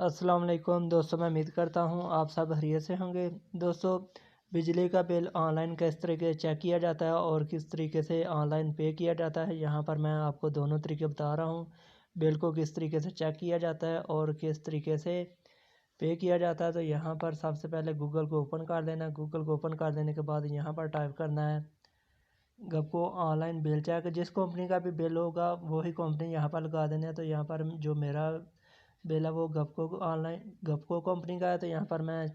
अस्सलाम वालेकुम दोस्तों, मैं उम्मीद करता हूँ आप सब खैरियत से होंगे। दोस्तों, बिजली का बिल ऑनलाइन किस तरीके से चेक किया जाता है और किस तरीके से ऑनलाइन पे किया जाता है, यहाँ पर मैं आपको दोनों तरीके बता रहा हूँ। बिल को किस तरीके से चेक किया जाता है और किस तरीके से पे किया जाता है। तो यहाँ पर सबसे पहले गूगल को ओपन कर लेना है। गूगल को ओपन कर देने के बाद यहाँ पर टाइप करना है आपको ऑनलाइन बिल चेक। जिस कंपनी का भी बिल होगा वही कंपनी यहाँ पर लगा देना है। तो यहाँ पर जो मेरा बिल है वो गपको ऑनलाइन गपको कंपनी का है, तो यहाँ पर मैं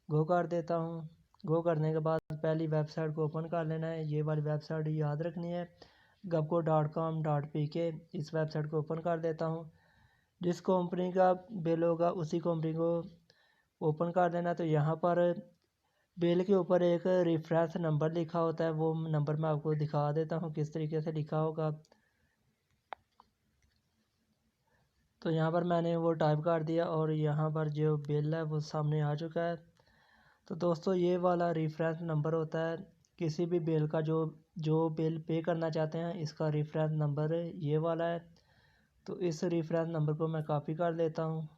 गो कर देता हूँ। गो करने के बाद पहली वेबसाइट को ओपन कर लेना है। ये वाली वेबसाइट याद रखनी है, gapco.com.pk। इस वेबसाइट को ओपन कर देता हूँ। जिस कंपनी का बिल होगा उसी कंपनी को ओपन कर देना। तो यहाँ पर बिल के ऊपर एक रेफरेंस नंबर लिखा होता है, वो नंबर मैं आपको दिखा देता हूँ किस तरीके से लिखा होगा। तो यहाँ पर मैंने वो टाइप कर दिया और यहाँ पर जो बिल है वो सामने आ चुका है। तो दोस्तों, ये वाला रेफरेंस नंबर होता है किसी भी बिल का, जो बिल पे करना चाहते हैं इसका रेफरेंस नंबर ये वाला है। तो इस रेफरेंस नंबर को मैं कॉपी कर लेता हूँ।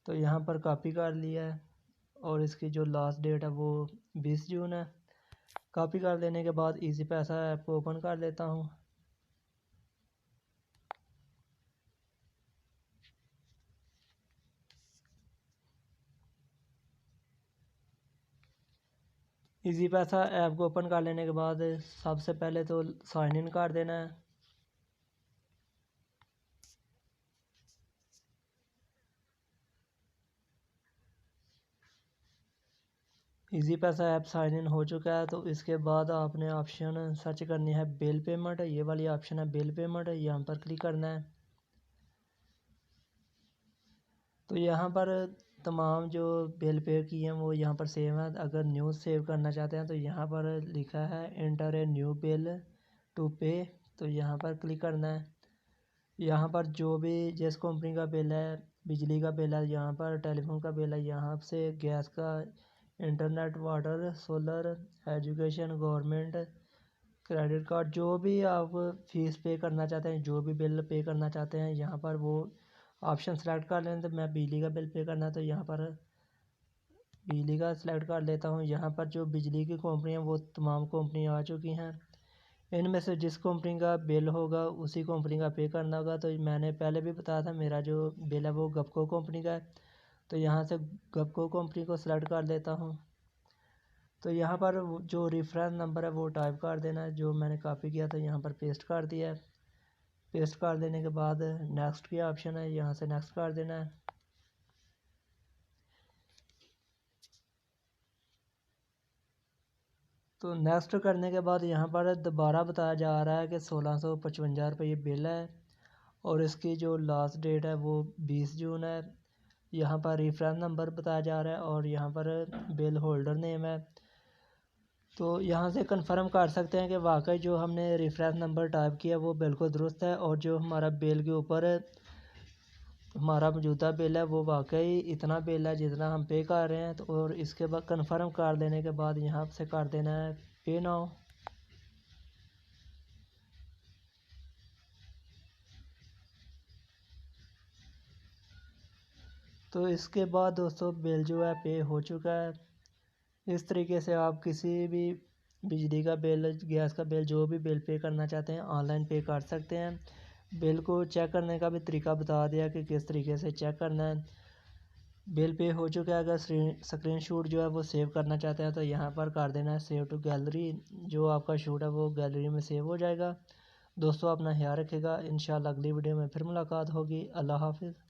तो यहाँ पर कॉपी कर लिया है और इसकी जो लास्ट डेट है वो 20 जून है। कॉपी कर लेने के बाद इजी पैसा ऐप को ओपन कर लेता हूँ। इजी पैसा ऐप को ओपन कर लेने के बाद सबसे पहले तो साइन इन कर देना है। इजी पैसा ऐप साइन इन हो चुका है। तो इसके बाद आपने ऑप्शन सर्च करनी है बिल पेमेंट। ये वाली ऑप्शन है बिल पेमेंट, यहाँ पर क्लिक करना है। तो यहाँ पर तमाम जो बिल पे किए हैं वो यहाँ पर सेव है। अगर न्यू सेव करना चाहते हैं तो यहाँ पर लिखा है enter a new bill to pay. तो यहाँ पर क्लिक करना है। यहाँ पर जो भी जिस कंपनी का बिल है, बिजली का बिल है, यहाँ पर टेलीफोन का बिल है, यहाँ से गैस का, internet, water, solar, education, government, credit card, जो भी आप फीस पे करना चाहते हैं, जो भी बिल पे करना चाहते हैं यहाँ पर वो ऑप्शन सेलेक्ट कर लें। तो मैं बिजली का बिल पे करना है तो यहाँ पर बिजली का सिलेक्ट कर लेता हूँ। यहाँ पर जो बिजली की कंपनी है वो तमाम कंपनी आ चुकी हैं। इनमें से जिस कंपनी का बिल होगा उसी कंपनी का पे करना होगा। तो मैंने पहले भी बताया था मेरा जो बिल है वो गपको कंपनी का है। तो यहाँ से गपको कंपनी को सिलेक्ट कर लेता हूँ। तो यहाँ पर जो रेफरेंस नंबर है वो टाइप कर देना है, जो मैंने कॉपी किया था यहाँ पर पेस्ट कर दिया है। पेस्ट कर देने के बाद नेक्स्ट की ऑप्शन है, यहाँ से नेक्स्ट कर देना है। तो नेक्स्ट करने के बाद यहाँ पर दोबारा बताया जा रहा है कि 1655 रुपये बिल है और इसकी जो लास्ट डेट है वो 20 जून है। यहाँ पर रेफरेंस नंबर बताया जा रहा है और यहाँ पर बिल होल्डर नेम है। तो यहाँ से कंफर्म कर सकते हैं कि वाकई जो हमने रेफरेंस नंबर टाइप किया वो बिल्कुल दुरुस्त है और जो हमारा बिल के ऊपर हमारा मौजूदा बिल है वो वाकई इतना बिल है जितना हम पे कर रहे हैं। तो और इसके बाद कंफर्म कर देने के बाद यहाँ से कर देना है पे नाउ। तो इसके बाद दोस्तों बिल जो है पे हो चुका है। इस तरीके से आप किसी भी बिजली का बिल, गैस का बिल, जो भी बिल पे करना चाहते हैं ऑनलाइन पे कर सकते हैं। बिल को चेक करने का भी तरीका बता दिया कि किस तरीके से चेक करना है। बिल पे हो चुका है। अगर स्क्रीनशॉट जो है वो सेव करना चाहते हैं तो यहाँ पर कर देना है सेव टू गैलरी। जो आपका शूट है वो गैलरी में सेव हो जाएगा। दोस्तों, अपना ख्याल रखिएगा। इंशाल्लाह अगली वीडियो में फिर मुलाकात होगी। अल्लाह हाफिज़।